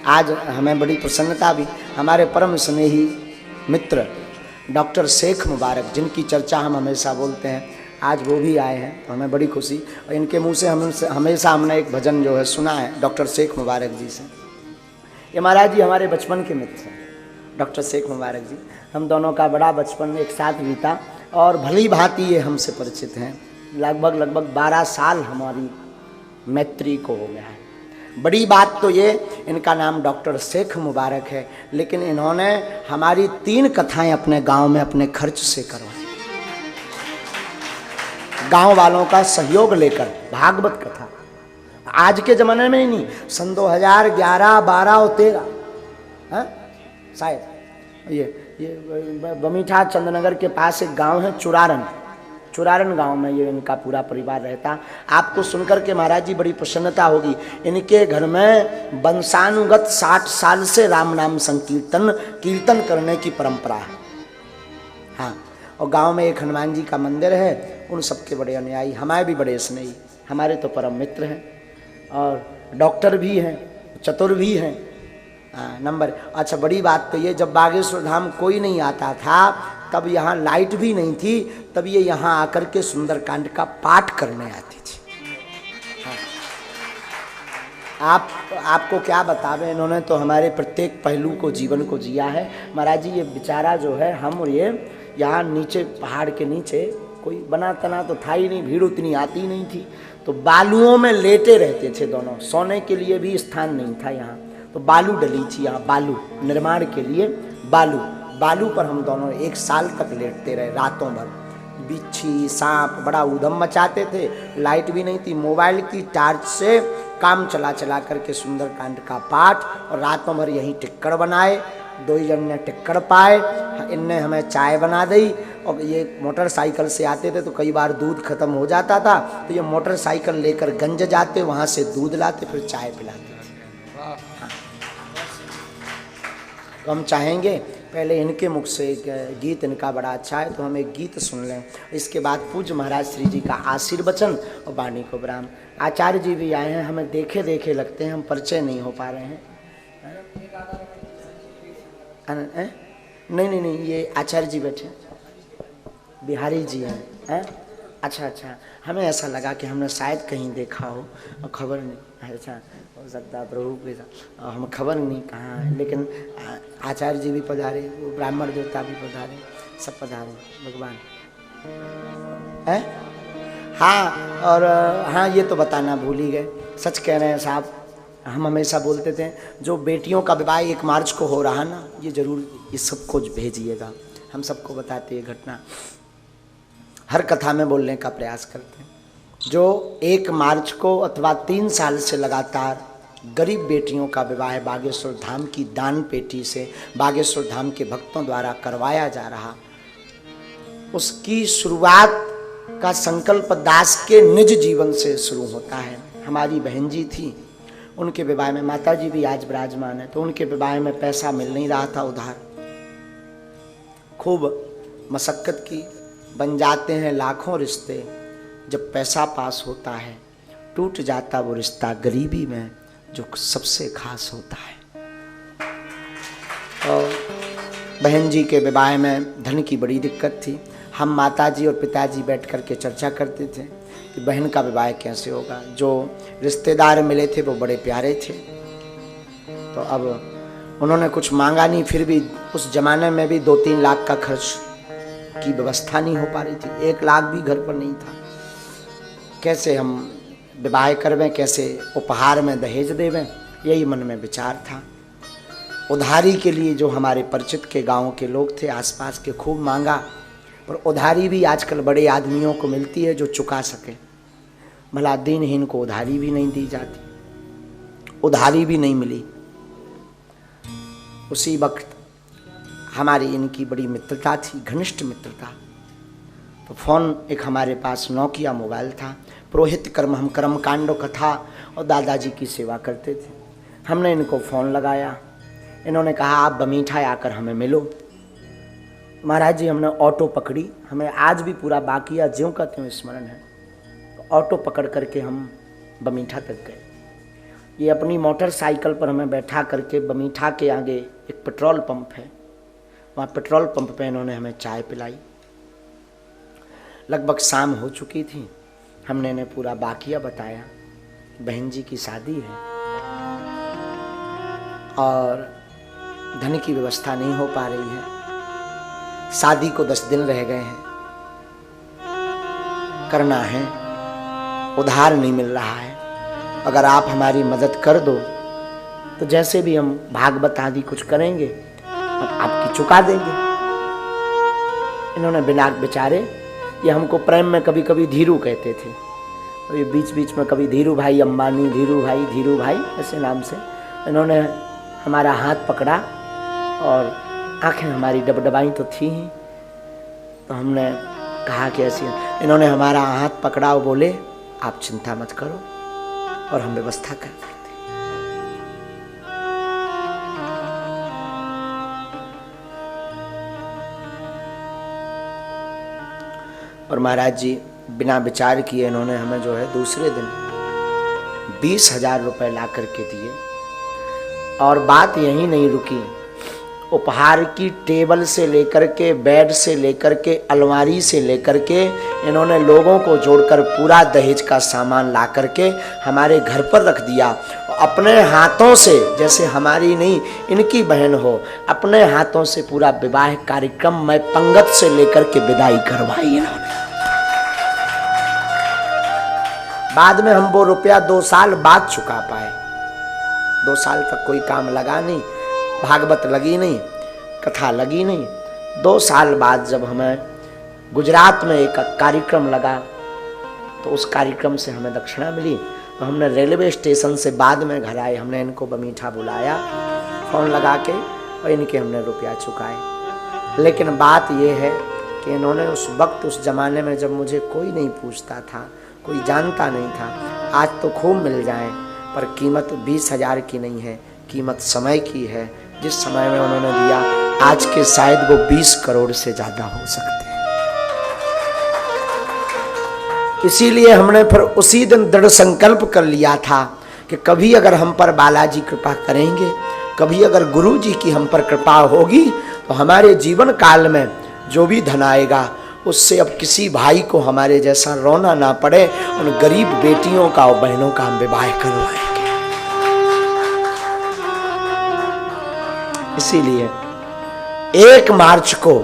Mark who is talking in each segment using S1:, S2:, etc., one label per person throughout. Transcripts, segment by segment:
S1: आज हमें बड़ी प्रसन्नता भी, हमारे परम स्नेही मित्र डॉक्टर शेख मुबारक, जिनकी चर्चा हम हमेशा बोलते हैं, आज वो भी आए हैं, तो हमें बड़ी खुशी। और इनके मुंह से हमेशा हमने एक भजन जो है सुना है डॉक्टर शेख मुबारक जी से। ये महाराज जी हमारे बचपन के मित्र हैं, डॉक्टर शेख मुबारक जी। हम दोनों का बड़ा बचपन एक साथ बीता और भली भांति ये हमसे परिचित हैं। लगभग 12 साल हमारी मैत्री को हो गया है। बड़ी बात तो ये, इनका नाम डॉक्टर शेख मुबारक है, लेकिन इन्होंने हमारी 3 कथाएं अपने गांव में अपने खर्च से करवाई, गांव वालों का सहयोग लेकर। भागवत कथा आज के जमाने में ही नहीं, सन 2011, 12 और 13 शायद ये बमीठा चंद्रनगर के पास एक गांव है चुरारन गांव में ये इनका पूरा परिवार रहता। आपको सुनकर के महाराज जी बड़ी प्रसन्नता होगी। इनके घर में वंशानुगत 60 साल से राम नाम संकीर्तन कीर्तन करने की परंपरा है। हाँ, और गांव में एक हनुमान जी का मंदिर है। उन सबके बड़े अनुयायी, हमारे भी बड़े स्नेही, हमारे तो परम मित्र हैं और डॉक्टर भी हैं, चतुर भी हैं। नंबर अच्छा, बड़ी बात तो ये, जब बागेश्वर धाम कोई नहीं आता था, तब यहाँ लाइट भी नहीं थी, तब ये यहाँ आकर के सुंदरकांड का पाठ करने आती थी। हाँ। आपको क्या बतावें, इन्होंने तो हमारे प्रत्येक पहलू को, जीवन को जिया है। महाराज जी ये बेचारा जो है, हम और ये यहाँ नीचे पहाड़ के नीचे कोई बना तना तो था ही नहीं, भीड़ उतनी आती नहीं थी, तो बालुओं में लेटे रहते थे दोनों। सोने के लिए भी स्थान नहीं था यहाँ, तो बालू डली थी यहाँ, बालू निर्माण के लिए बालू पर हम दोनों 1 साल तक लेटते रहे, रातों भर। बिच्छी सांप बड़ा ऊधम मचाते थे, लाइट भी नहीं थी, मोबाइल की टार्च से काम चला करके सुंदरकांड का पाठ, और रातों भर यहीं टिक्कड़ बनाए। 2 जन ने टिक्कड़ पाए, इनने हमें चाय बना दी। और ये मोटरसाइकिल से आते थे तो कई बार दूध खत्म हो जाता था, तो ये मोटरसाइकिल लेकर गंज जाते, वहाँ से दूध लाते, फिर चाय पिलाते थे। तो हम चाहेंगे पहले इनके मुख से एक गीत, इनका बड़ा अच्छा है, तो हम एक गीत सुन लें। इसके बाद पूज्य महाराज श्री जी का आशीर्वचन और वाणी को विराम। आचार्य जी भी आए हैं, हमें देखे देखे लगते हैं, हम परिचय नहीं हो पा रहे हैं। नहीं, ये आचार्य जी बैठे, बिहारी जी हैं। अच्छा, हमें ऐसा लगा कि हमने शायद कहीं देखा हो और खबर नहीं। अच्छा, हो सकता है प्रभु के साथ, हम खबर नहीं कहाँ है, लेकिन आचार्य जी भी पधारे, वो ब्राह्मण देवता भी पधारे, सब पधारे भगवान है। हाँ, और हाँ ये तो बताना भूल ही गए, सच कह रहे हैं साहब। हम हमेशा बोलते थे जो बेटियों का विवाह 1 मार्च को हो रहा ना, ये जरूर ये सबको भेजिएगा, हम सबको बताते ये घटना, हर कथा में बोलने का प्रयास करते हैं। जो 1 मार्च को अथवा 3 साल से लगातार गरीब बेटियों का विवाह बागेश्वर धाम की दान पेटी से बागेश्वर धाम के भक्तों द्वारा करवाया जा रहा, उसकी शुरुआत का संकल्प दास के निज जीवन से शुरू होता है। हमारी बहन जी थी, उनके विवाह में, माता जी भी आज विराजमान है, तो उनके विवाह में पैसा मिल नहीं रहा था उधार, खूब मशक्कत की, बन जाते हैं लाखों रिश्ते, जब पैसा पास होता है टूट जाता वो रिश्ता गरीबी में जो सबसे खास होता है। और बहन जी के विवाह में धन की बड़ी दिक्कत थी। हम माताजी और पिताजी बैठ कर के चर्चा करते थे कि बहन का विवाह कैसे होगा। जो रिश्तेदार मिले थे वो बड़े प्यारे थे, तो अब उन्होंने कुछ मांगा नहीं, फिर भी उस जमाने में भी 2-3 लाख का खर्च की व्यवस्था नहीं हो पा रही थी, 1 लाख भी घर पर नहीं था। कैसे हम विवाह करवें, कैसे उपहार में दहेज देवें, यही मन में विचार था। उधारी के लिए जो हमारे परिचित के गांव के लोग थे आसपास के, खूब मांगा, पर उधारी भी आजकल बड़े आदमियों को मिलती है जो चुका सके, भला दीनहीन को उधारी भी नहीं दी जाती, उधारी भी नहीं मिली। उसी वक्त हमारी इनकी बड़ी मित्रता थी, घनिष्ठ मित्रता। तो फ़ोन एक हमारे पास नोकिया मोबाइल था, पुरोहित कर्म, हम कर्मकांड कथा और दादाजी की सेवा करते थे। हमने इनको फ़ोन लगाया, इन्होंने कहा आप बमीठा आकर हमें मिलो। महाराज जी हमने ऑटो पकड़ी, हमें आज भी पूरा बाकिया ज्यों का त्यों स्मरण है। तो ऑटो पकड़ करके हम बमीठा तक गए। ये अपनी मोटरसाइकिल पर हमें बैठा करके बमीठा के आगे एक पेट्रोल पंप है, वहाँ पेट्रोल पंप पे इन्होंने हमें चाय पिलाई। लगभग शाम हो चुकी थी। हमने इन्हें पूरा बाकिया बताया, बहन जी की शादी है और धन की व्यवस्था नहीं हो पा रही है, शादी को 10 दिन रह गए हैं, करना है, उधार नहीं मिल रहा है, अगर आप हमारी मदद कर दो तो जैसे भी हम भागवत आदि कुछ करेंगे हम आपकी चुका देंगे। इन्होंने बिना बेचारे, ये हमको प्रेम में कभी कभी धीरू कहते थे, और ये बीच बीच में कभी धीरू भाई अंबानी, धीरू भाई ऐसे नाम से इन्होंने हमारा हाथ पकड़ा और आंखें हमारी डबडबाई तो थी ही, तो हमने कहा कि ऐसी, इन्होंने हमारा हाथ पकड़ा और बोले आप चिंता मत करो और हम व्यवस्था कर देते। और महाराज जी बिना विचार किए इन्होंने हमें जो है दूसरे दिन 20,000 रुपए ला करके दिए। और बात यहीं नहीं रुकी, उपहार की टेबल से लेकर के, बेड से लेकर के, अलमारी से लेकर के इन्होंने लोगों को जोड़कर पूरा दहेज का सामान ला करके हमारे घर पर रख दिया। अपने हाथों से, जैसे हमारी नहीं इनकी बहन हो, अपने हाथों से पूरा विवाह कार्यक्रम में पंगत से लेकर के विदाई करवाई इन्होंने। बाद में हम वो रुपया 2 साल बाद चुका पाए। 2 साल तक कोई काम लगा नहीं, भागवत लगी नहीं, कथा लगी नहीं। 2 साल बाद जब हमें गुजरात में एक कार्यक्रम लगा तो उस कार्यक्रम से हमें दक्षिणा मिली, तो हमने रेलवे स्टेशन से बाद में घर आए, हमने इनको बमीठा बुलाया फ़ोन लगा के और इनके हमने रुपया चुकाए। लेकिन बात यह है कि इन्होंने उस वक्त, उस ज़माने में जब मुझे कोई नहीं पूछता था, कोई जानता नहीं था, आज तो खूब मिल जाए, पर कीमत 20,000 की नहीं है, कीमत समय की है। जिस समय में उन्होंने दिया, आज के शायद वो 20 करोड़ से ज़्यादा हो सकते हैं। इसीलिए हमने फिर उसी दिन दृढ़ संकल्प कर लिया था कि कभी अगर हम पर बालाजी कृपा करेंगे, कभी अगर गुरु जी की हम पर कृपा होगी, तो हमारे जीवन काल में जो भी धन आएगा उससे अब किसी भाई को हमारे जैसा रोना ना पड़े, उन गरीब बेटियों का और बहनों का हम विवाह करवाएंगे। इसीलिए 1 मार्च को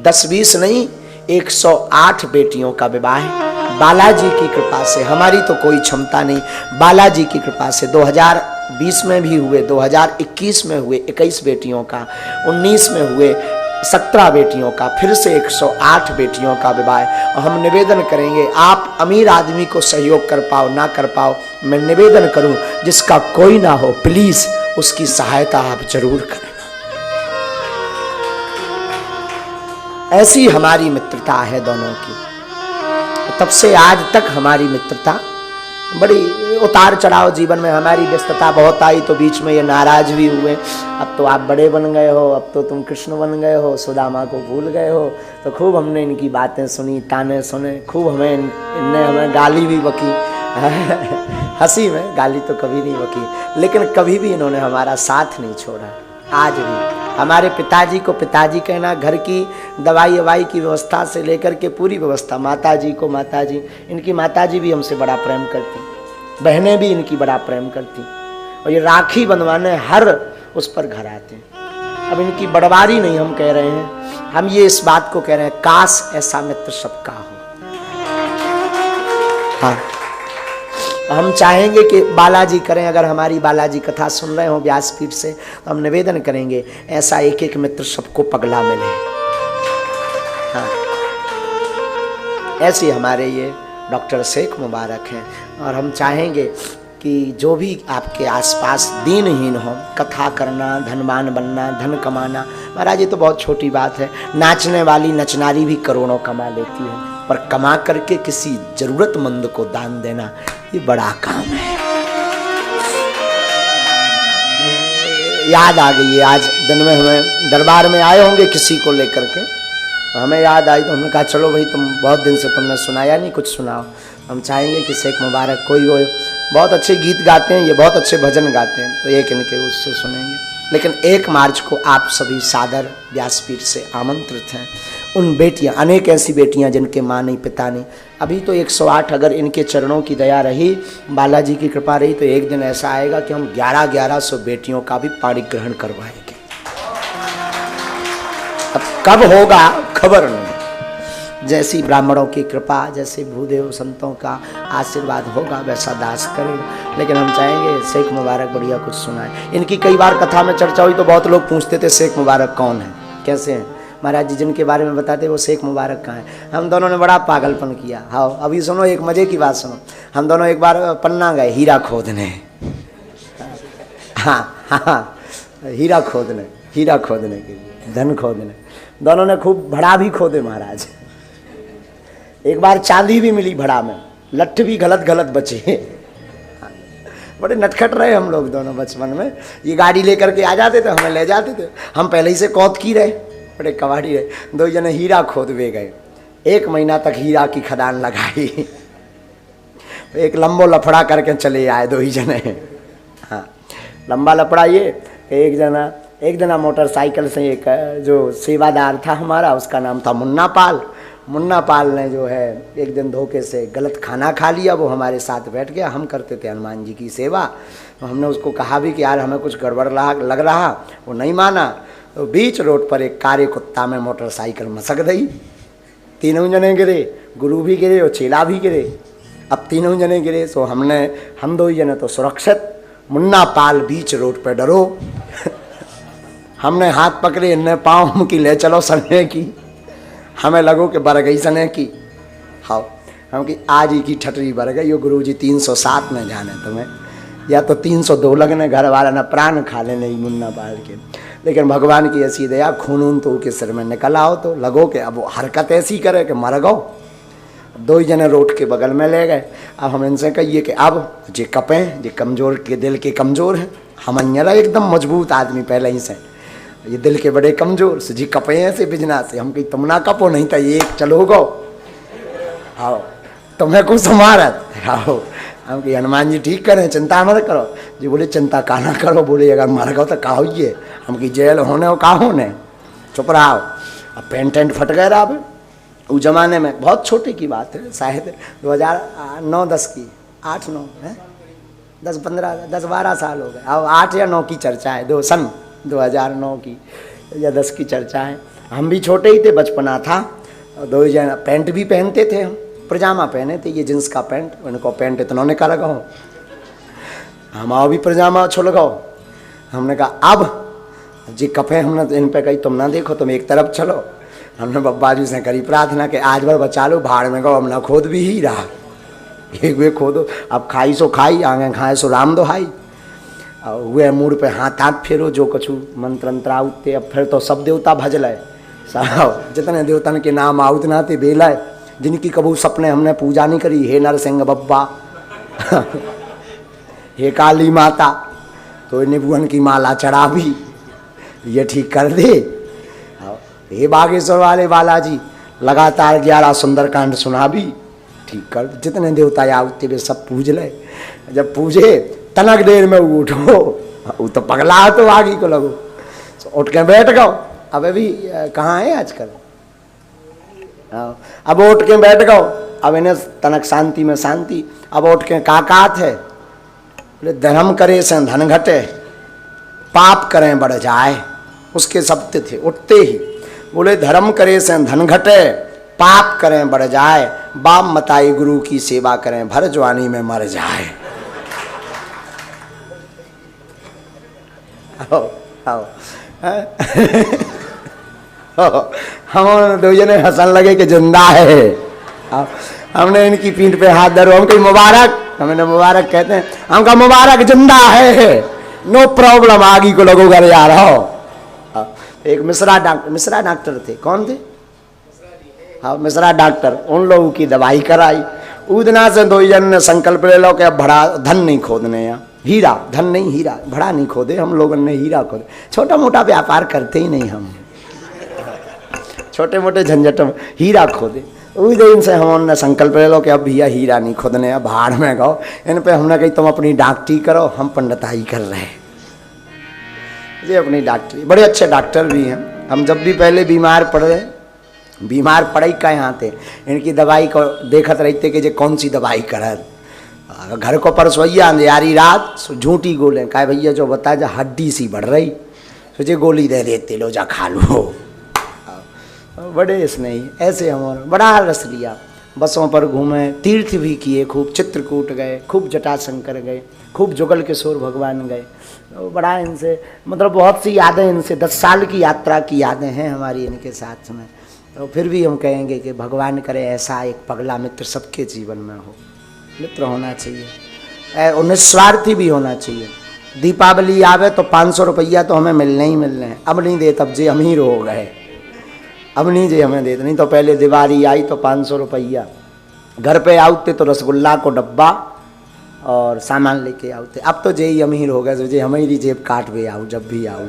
S1: 10-20 नहीं 108 बेटियों का विवाह बालाजी की कृपा से, हमारी तो कोई क्षमता नहीं, बालाजी की कृपा से 2020 में भी हुए, 2021 में हुए 21 बेटियों का, 19 में हुए 17 बेटियों का, फिर से 108 बेटियों का विवाह। और हम निवेदन करेंगे, आप अमीर आदमी को सहयोग कर पाओ ना कर पाओ, मैं निवेदन करूं जिसका कोई ना हो, प्लीज उसकी सहायता आप जरूर करें। ऐसी हमारी मित्रता है दोनों की। तब से आज तक हमारी मित्रता, बड़ी उतार चढ़ाव जीवन में हमारी व्यस्तता बहुत आई, तो बीच में ये नाराज भी हुए, अब तो आप बड़े बन गए हो, अब तो तुम कृष्ण बन गए हो, सुदामा को भूल गए हो। तो खूब हमने इनकी बातें सुनी, ताने सुने, खूब इनने हमें गाली भी बकी हंसी में, गाली तो कभी नहीं बकी, लेकिन कभी भी इन्होंने हमारा साथ नहीं छोड़ा। आज भी हमारे पिताजी को पिताजी कहना, घर की दवाई ववाई की व्यवस्था से लेकर के पूरी व्यवस्था, माताजी को माताजी, इनकी माताजी भी हमसे बड़ा प्रेम करती, बहनें भी इनकी बड़ा प्रेम करती, और ये राखी बंधवाने हर उस पर घर आते हैं। अब इनकी बड़वारी नहीं हम कह रहे हैं, हम ये इस बात को कह रहे हैं, काश ऐसा मित्र सबका हो। हाँ, हम चाहेंगे कि बालाजी करें, अगर हमारी बालाजी कथा सुन रहे हो व्यासपीठ से, तो हम निवेदन करेंगे ऐसा एक एक मित्र सबको पगला मिले। हाँ, ऐसे हमारे ये डॉक्टर शेख मुबारक हैं, और हम चाहेंगे कि जो भी आपके आसपास दीनहीन हो, कथा करना, धनवान बनना, धन कमाना, महाराज ये तो बहुत छोटी बात है, नाचने वाली नचनारी भी करोड़ों कमा लेती है, पर कमा करके किसी जरूरतमंद को दान देना ये बड़ा काम है। याद आ गई है, आज दिन में हमें दरबार में आए होंगे किसी को लेकर के, तो हमें याद आई तो हमने कहा चलो भाई तुम बहुत दिन से तुमने सुनाया नहीं, कुछ सुनाओ। हम चाहेंगे कि शेख मुबारक कोई हो, बहुत अच्छे गीत गाते हैं ये, बहुत अच्छे भजन गाते हैं, तो एक इनके उससे सुनेंगे। लेकिन 1 मार्च को आप सभी सादर व्यासपीठ से आमंत्रित हैं। उन बेटियां, अनेक ऐसी बेटियां जिनके माँ नहीं पिता नहीं, अभी तो 108, अगर इनके चरणों की दया रही, बालाजी की कृपा रही, तो एक दिन ऐसा आएगा कि हम 1100 बेटियों का भी पाणी ग्रहण करवाएंगे। अब कब होगा खबर नहीं, जैसी ब्राह्मणों की कृपा, जैसे भूदेव संतों का आशीर्वाद होगा वैसा दास करेगा। लेकिन हम चाहेंगे शेख मुबारक बढ़िया कुछ सुनाए। इनकी कई बार कथा में चर्चा हुई तो बहुत लोग पूछते थे शेख मुबारक कौन है, कैसे हैं महाराज जी, जिनके बारे में बताते वो शेख मुबारक कहाँ है। हम दोनों ने बड़ा पागलपन किया। हाँ अभी सुनो एक मजे की बात सुनो। हम दोनों एक बार पन्ना गए हीरा खोदने, हाँ हाँ हीरा खोदने के लिए, धन खोदने। दोनों ने खूब भड़ा भी खोदे महाराज। एक बार चांदी भी मिली भड़ा में, लट्ठ भी गलत बचे। बड़े नटखट रहे हम लोग दोनों बचपन में। ये गाड़ी लेकर के आ जाते थे, हमें ले जाते थे, हम पहले ही से कौत की रहे, बड़े कबाड़ी रहे। 2 जने हीरा खोदवे गए, 1 महीना तक हीरा की खदान लगाई। एक लंबो लफड़ा करके चले आए 2 ही जने। हाँ लंबा लफड़ा ये, एक जना मोटरसाइकिल से, एक जो सेवादार था हमारा, उसका नाम था मुन्ना पाल। मुन्ना पाल ने जो है एक दिन धोखे से गलत खाना खा लिया, वो हमारे साथ बैठ गया। हम करते थे हनुमान जी की सेवा, तो हमने उसको कहा भी कि यार हमें कुछ गड़बड़ लग रहा, वो नहीं माना। तो बीच रोड पर एक कारे कुत्ता में मोटरसाइकिल मसक गई। 3 जने गिरे, गुरु भी गिरे और चेला भी गिरे। अब 3 जने गिरे तो हम 2 जने तो सुरक्षित, मुन्ना पाल बीच रोड पर डरो। हमने हाथ पकड़े, इनने पाँव की ले चलो सने की, हमें लगो कि बर गई सने की। हाँ हम कि आज ही की ठटरी बर गई, यो गुरु जी 307 में जाने तुम्हें, या तो 302 लगने, घर वाला न प्राण खा ले नहीं मुन्ना पाल के। लेकिन भगवान की ऐसी दया, खून तो उसके सिर में निकल आओ, तो लगो कि अब वो हरकत ऐसी करे कि मर गो। 2 जने रोड के बगल में ले गए। अब हम इनसे कहिए कि अब जे कपें, जे कमजोर के दिल के कमजोर हैं, हम अन्यरा एकदम मजबूत आदमी पहले ही से, ये दिल के बड़े कमजोर से जी कपे हैं से बिजना से। हम कही तुम ना कपो, नहीं तो एक चलो गो, आओ तुम्हें कुछ मारत आओ। हम कही हनुमान जी ठीक करें, चिंता मत करो। जी बोले चिंता का ना करो, बोले अगर मर गो तो का होइए। हम की जेल होने हो का होने, चुप रहो। अब पेंटेंट फट गए रहा। अब उस जमाने में बहुत छोटे की बात है, शायद 2009-10 की, 8-9 है, 10-12 साल हो गए। अब 8 या 9 की चर्चा है, सन 2009 की या 10 की चर्चा है। हम भी छोटे ही थे, बचपना था। 2 जन पैंट भी पहनते थे, हम पजामा पहने थे, ये जींस का पैंट, उनको पैंट इतना ने कर लगाओ, हम आओ भी पजामा छो लगाओ। हमने कहा अब जी कपे, हमने इन पे कही तुम ना देखो, तुम एक तरफ चलो। हमने बब्बा जी से करी प्रार्थना कि आज भर बचा लो, भाड़ में गो, हम ना खोद भी ही रहा, एक वे खोदो। अब खाई सो खाई, आगे खाए सो राम दोहाई। हुए मूड पे हाथ फेरो, जो कछु मंत्र अंतर आउते। अब फिर तो सब देवता भज लाए, साहब जितने देवतन के नाम आउत ना थे बेलाए, जिनकी कबू सपने हमने पूजा नहीं करी। हे नरसिंह बब्बा, हे काली माता, तो निभुवन की माला चढ़ा भी, ये ठीक कर दे। हे बागेश्वर वाले बालाजी, लगातार 11 सुंदरकांड सुना भी, ठीक कर। जितने देवता आउते वे सब पूज ले। जब पूजे तनक देर में उठो, वो तो पगला तो आगे को लगो, तो उठ के बैठ गओ। अब अभी कहाँ है आजकल, अब उठ के बैठ गओ। अब इन्हें तनक शांति में शांति। अब उठ के काकात है, बोले धर्म करे से धन घटे, पाप करें बढ़ जाए। उसके शब्द थे उठते ही, बोले धर्म करे से धन घटे, पाप करें बढ़ जाए, बाप मताई गुरु की सेवा करें, भर जवानी में मर जाए। आओ हम 2 जने हंसन लगे कि जिंदा है। हमने इनकी पीठ पे हाथ धरो, हम कही मुबारक, हमने मुबारक कहते हैं, हम कहा मुबारक जिंदा है, नो प्रॉब्लम, आगे को लगो घर आ रहा हो। एक मिश्रा डॉक्टर थे, कौन थे, हाँ मिश्रा डॉक्टर, उन लोगों की दवाई कराई। उदना से 2 जन ने संकल्प ले लो कि अब भड़ा धन नहीं खोदने, यहाँ हीरा, धन नहीं हीरा, भड़ा नहीं खोदे। हम लोगों ने हीरा खोदे, छोटा मोटा व्यापार करते ही नहीं हम, छोटे मोटे झंझट में हीरा खोदे। उस दिन से हम संकल्प ले लो कि अब भैया हीरा नहीं खोदने, अब भाड़ में गो। इन पे हमने कही तुम अपनी डॉक्टरी करो, हम पंडिताई कर रहे हैं। ये अपनी डॉक्टरी, बड़े अच्छे डॉक्टर भी हैं। हम जब भी पहले बीमार पड़े का यहाँ थे, इनकी दवाई को देखत रहते कि जे कौन सी दवाई करत। घर को परसोइया अंधियारी रात झूठी गोले कहा भैया जो बता जा हड्डी सी बढ़ रही, सोचे गोली दे देते लो जा खा लो। बड़े स्नेही ऐसे हमारा बड़ा रस लिया। बसों पर घूमे, तीर्थ भी किए, खूब चित्रकूट गए, खूब जटाशंकर गए, खूब जुगल किशोर भगवान गए। तो बड़ा इनसे मतलब बहुत सी यादें, इनसे 10 साल की यात्रा की यादें हैं हमारी इनके साथ में। तो फिर भी हम कहेंगे कि भगवान करे ऐसा एक पगला मित्र सबके जीवन में हो। मित्र होना चाहिए और निस्वार्थी भी होना चाहिए। दीपावली आवे तो 500 रुपया तो हमें मिलने ही मिलने हैं। अब नहीं दे, तब जे अमीर हो गए, अब नहीं जे हमें देते। नहीं तो पहले दिवाली आई तो 500 रुपया घर पे आउते तो रसगुल्ला को डब्बा और सामान लेके आउते। अब तो जे ही अमीर हो गए, जो जे हमारी जेब काट भी आऊ जब भी आऊ।